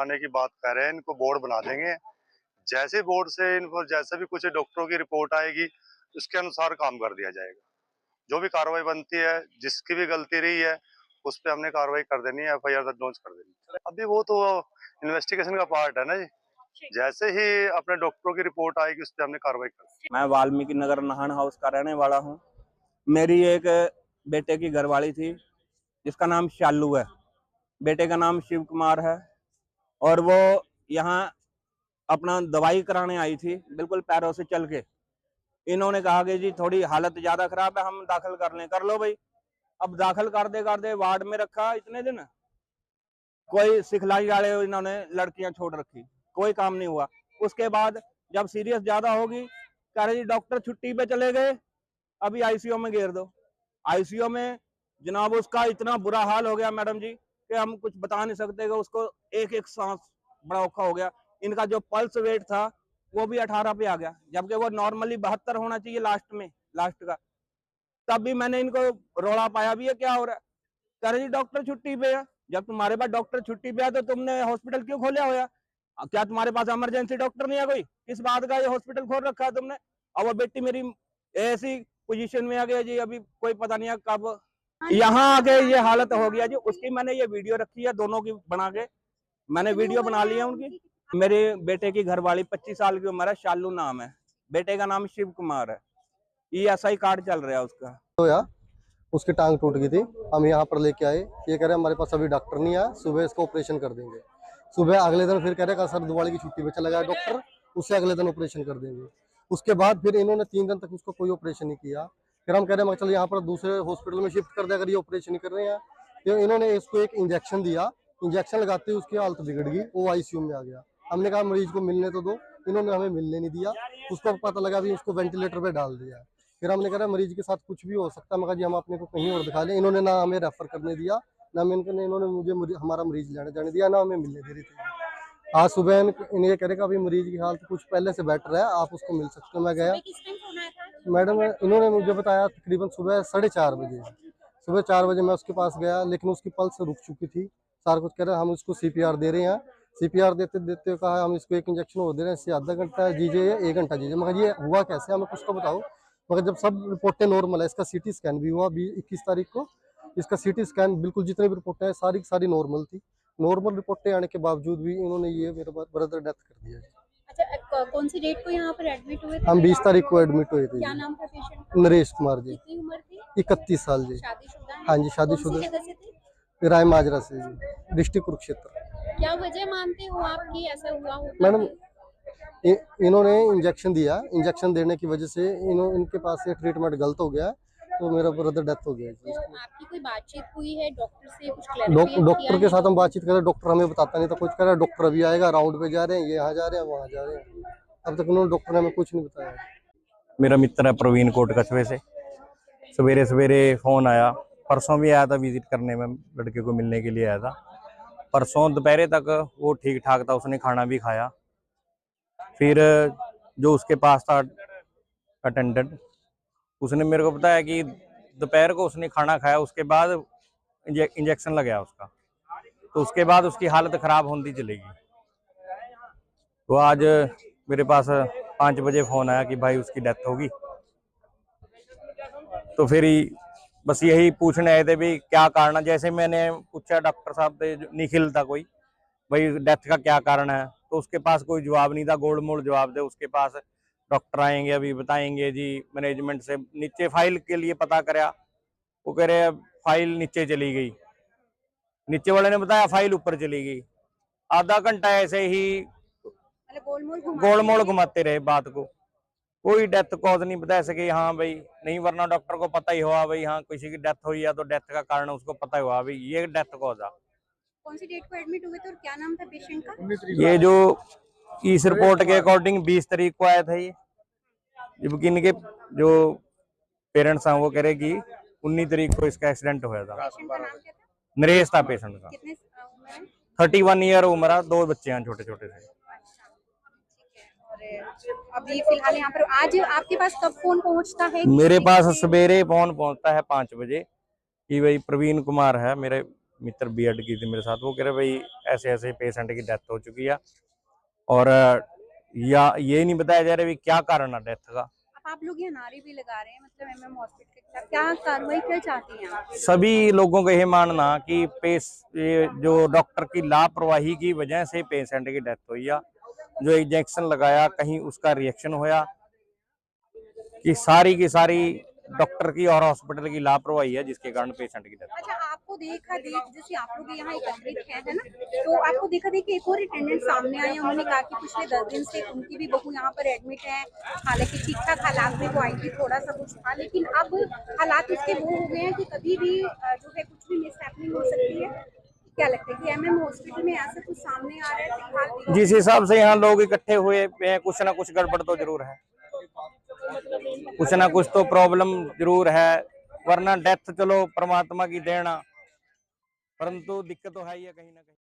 आने की बात कर रहे हैं, इनको बोर्ड बना देंगे। जैसे बोर्ड से इनको जैसे भी कुछ डॉक्टरों की रिपोर्ट आएगी उसके अनुसार काम कर दिया जाएगा। जो भी कार्रवाई बनती है, जिसकी भी गलती रही है उस पे हमने कार्रवाई कर देनी है, एफआईआर दर्ज लॉन्च कर देनी है। अभी वो तो इन्वेस्टिगेशन का पार्ट है ना जी। जैसे ही अपने डॉक्टरों की रिपोर्ट आएगी उस पर हमने कार्रवाई कर दी। मैं वाल्मीकि नगर नाहन हाउस का रहने वाला हूँ। मेरी एक बेटे की घरवाली थी जिसका नाम शालू है, बेटे का नाम शिव कुमार है, और वो यहाँ अपना दवाई कराने आई थी, बिल्कुल पैरों से चल के। इन्होंने कहा कि जी थोड़ी हालत ज्यादा खराब है, हम दाखिल कर लें। कर लो भाई। अब दाखिल कर दे वार्ड में रखा इतने दिन, कोई सिखलाई वाले इन्होंने लड़कियां छोड़ रखी, कोई काम नहीं हुआ। उसके बाद जब सीरियस ज्यादा होगी, कह रहे जी डॉक्टर छुट्टी पे चले गए, अभी आईसीयू में घेर दो। आईसीयू में जनाब उसका इतना बुरा हाल हो गया मैडम जी कि हम कुछ बता नहीं सकते कि उसको एक एक सांस बड़ा औखा हो गया। इनका जो पल्स वेट था वो भी 18 पे आ गया, जबकि वो नॉर्मली 72 होना चाहिए लास्ट का। तब भी मैंने इनको रोड़ा पाया भी है, क्या हो रहा है? कह रहे जी डॉक्टर छुट्टी पे है। जब तुम्हारे पास डॉक्टर छुट्टी पे है तो तुमने हॉस्पिटल क्यों खोला हुआ? क्या तुम्हारे पास इमरजेंसी डॉक्टर नहीं है कोई? किस बात का ये हॉस्पिटल खोल रखा है तुमने? और वो बेटी मेरी ऐसी पोजीशन में आ गया जी, अभी कोई पता नहीं है कब यहाँ आके ये हालत हो गया जी। उसकी मैंने ये वीडियो रखी है, दोनों की बना के मैंने वीडियो बना ली है उनकी। मेरे बेटे की घरवाली 25 साल की उम्र है, शालू नाम है, बेटे का नाम शिव कुमार है। ईएसआई कार्ड चल रहा है उसका। तो यार उसकी टांग टूट गई थी, हम यहाँ पर लेके आए। ये कह रहे हमारे पास अभी डॉक्टर नहीं आया, सुबह इसको ऑपरेशन कर देंगे। सुबह अगले दिन फिर कह रहे सर दिवाली की छुट्टी पे चला गया डॉक्टर, उससे अगले दिन ऑपरेशन कर देंगे। उसके बाद फिर इन्होंने 3 दिन तक उसको कोई ऑपरेशन नहीं किया। फिर हम कह रहे हैं चल यहाँ पर दूसरे हॉस्पिटल में शिफ्ट कर दे, अगर ये ऑपरेशन नहीं कर रहे हैं। तो इन्होंने इसको एक इंजेक्शन दिया, इंजेक्शन लगाते ही उसकी हालत बिगड़ गई, वो आईसीयू में आ गया। हमने कहा मरीज को मिलने तो दो, इन्होंने हमें मिलने नहीं दिया। उसको पता लगा भी उसको वेंटिलेटर पे डाल दिया। फिर हमने कहा मरीज के साथ कुछ भी हो सकता है, मगर जी हम अपने को कहीं और दिखा लें। इन्होंने ना हमें रेफर करने दिया, ना इन्होंने मुझे हमारा मरीज लेने जाने दिया, ना हमें मिलने दे रही थी। आज सुबह इन्हें कह रहे अभी मरीज की हालत कुछ पहले से बेटर है, आप उसको मिल सकते हो। मैं गया मैडम, इन्होंने मुझे बताया तकरीबन सुबह 4:30 बजे। सुबह 4 बजे मैं उसके पास गया, लेकिन उसकी पल्स रुक चुकी थी। सारा कुछ कह रहे हम उसको सीपीआर दे रहे हैं। सीपीआर देते देते कहा हम इसको एक इंजेक्शन और दे रहे हैं, इससे आधा घंटा दीजिए या 1 घंटा दीजिए। मगर ये हुआ कैसे, हमें कुछ तो बताओ। मगर जब सब रिपोर्टें नॉर्मल है, इसका सीटी स्कैन भी हुआ 21 तारीख को, इसका सीटी स्कैन बिल्कुल जितनी भी रिपोर्टें हैं सारी की सारी नॉर्मल थी। नॉर्मल रिपोर्टें आने के बावजूद भी इन्होंने ये मेरे ब्रदर डेथ कर दिया। अच्छा, कौन सी डेट को यहाँ पर एडमिट हुए थे? हम 20 तारीख को एडमिट हुए थे। क्या नाम था पेशेंट का? नरेश कुमार जी। कितनी उम्र थी? 31 साल जी। शादीशुदा है? हाँ जी, शादीशुदा। कौन सी जगह से थे? राय माजरा से जी, डिस्ट्रिक्ट कुरुक्षेत्र। क्या वजह मानते हो आप कि ऐसा हुआ होगा? मैडम इन्होंने इंजेक्शन दिया, इंजेक्शन देने की वजह से इनके पास से ट्रीटमेंट गलत हो गया, तो मेरा ब्रदर डेथ हो गया। तो आपकी कोई बातचीत हुई है डॉक्टर से? कुछ क्लैरिफिकेशन डॉक्टर के साथ हम बातचीत कर रहे हैं, डॉक्टर हमें बताता नहीं था कुछ। कह रहा है डॉक्टर अभी आएगा, राउंड पे जा रहे हैं, ये यहाँ जा रहे हैं, वहाँ जा रहे हैं। अब तक उन्होंने डॉक्टर ने हमें कुछ नहीं बताया। मेरा मित्र है प्रवीण कोट कछवे से। सवेरे सवेरे फोन आया, परसों भी आया था विजिट करने में, लड़के को मिलने के लिए आया था। परसों दोपहर तक वो ठीक ठाक था, उसने खाना भी खाया। फिर जो उसके पास था अटेंडेंट, उसने मेरे को बताया कि दोपहर को उसने खाना खाया, उसके बाद इंजेक्शन लगाया उसका, तो उसके बाद उसकी हालत खराब होती चलेगी। तो आज मेरे पास 5 बजे फोन आया कि भाई उसकी डेथ होगी। तो फिर बस यही पूछने आए थे भी क्या कारण है। जैसे मैंने पूछा डॉक्टर साहब से, निखिल था कोई, भाई डेथ का क्या कारण है, तो उसके पास कोई जवाब नहीं था, गोल मोड़ जवाब दे। उसके पास डॉक्टर आएंगे अभी बताएंगे जी। मैनेजमेंट से नीचे फाइल के लिए पता कराया, वो कह रहे फाइल नीचे चली गई। नीचे वाले ने बताया फाइल ऊपर चली गई। आधा घंटा ऐसे ही गोलमोल घुमाते रहे बात को। कोई डेथ कॉज नहीं बता सके। हाँ भाई नहीं, वरना डॉक्टर को पता ही हुआ भाई हाँ किसी की डेथ हुई है तो डेथ का कारण उसको पता हुआ भाई ये डेथ कॉज है। कौन सी डेट को एडमिट हुए थे और क्या नाम था पेशेंट का? ये जो इस रिपोर्ट के अकॉर्डिंग 20 तारीख को आया था ये, जबकि इनके जो पेरेंट्स हैं वो कह रहे कि 19 तारीख को इसका एक्सीडेंट हुआ था। नरेश था पेशेंट का। 31 ईयर उम्र है, 2 बच्चे हैं छोटे छोटे से। अभी फिलहाल यहाँ पर आज आपके पास कब फोन पहुँचता है? मेरे पास सवेरे फोन पहुँचता है 5 बजे कि भाई प्रवीण कुमार है, मेरे मित्र बीएड की थी मेरे साथ, वो कह रहे भाई ऐसे ऐसे पेशेंट की डेथ हो चुकी है और या ये नहीं बताया जा रहा भी क्या कारण है डेथ का। अब आप लोग ये नारे भी लगा रहे हैं, मतलब एमएम हॉस्पिटल के खिलाफ क्या कार्रवाई क्या चाहती हैं आप? सभी लोगों का ये मानना कि ये जो डॉक्टर की लापरवाही की वजह से पेशेंट की डेथ हुई है। जो इंजेक्शन लगाया कहीं उसका रिएक्शन होया, कि सारी की सारी डॉक्टर की और हॉस्पिटल की लापरवाही है जिसके कारण पेशेंट की डेथ। अच्छा, आपको जैसे आप लोग यहाँ एकत्रित हैं, है ना, तो आपको देखा एक और अटेंडेंट सामने आए, उन्होंने कहा कि पिछले 10 दिन से उनकी भी बहू यहाँ पर एडमिट है, हालांकि ठीक ठाक हालात में वो आई थी, थोड़ा सा कुछ था, लेकिन अब हालात उसके वो हो गए हैं कि कभी भी जो है कुछ भी मिसहैपनिंग हो सकती है। क्या लगता है कि एमएम हॉस्पिटल में ऐसा कुछ सामने आ रहा है फिलहाल? जिस हिसाब से यहाँ लोग इकट्ठे हुए हैं, कुछ ना कुछ गड़बड़ तो जरूर है, कुछ ना कुछ तो प्रॉब्लम जरूर है, वरना डेथ चलो परमात्मा की देना, परंतु दिक्कत तो है ही है कहीं ना कहीं।